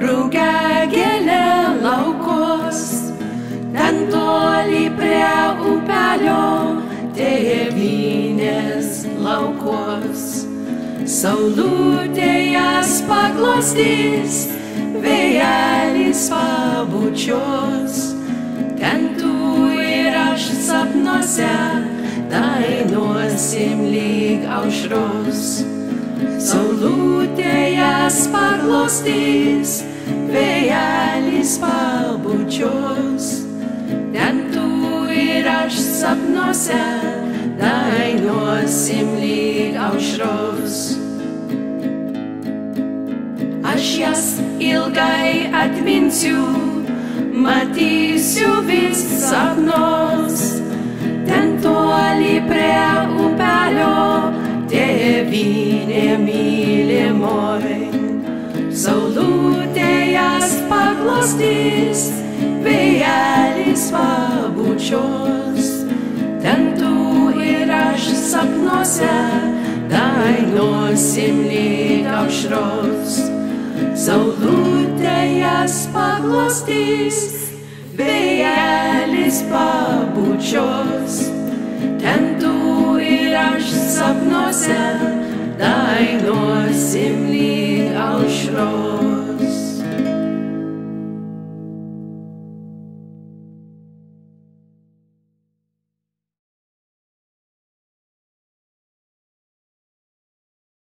rugiagėlė laukos, ten toli prie upelio tėvynės laukos. Saulutė jas paglostys, vėjelis pabučios, ten tu ir aš sapnuose dainuosim lyg aušros. Saulutė jas paglostys, vėjelis pabučios, ten tu ir aš sapnuose dainuosim lyg aušros. Aš jas ilgai atminsiu, matysiu vis sapnos, ten toli prie upelio tėvynė mylimoj. Saulutė jas paglostys, vėjelis pabučios, ten tu ir aš sapnuose dainuosim lyg aušros. Saulutė jas paglostys, vėjelis pabučios, ten tu ir aš sapnuose dainuosim lyg aušros.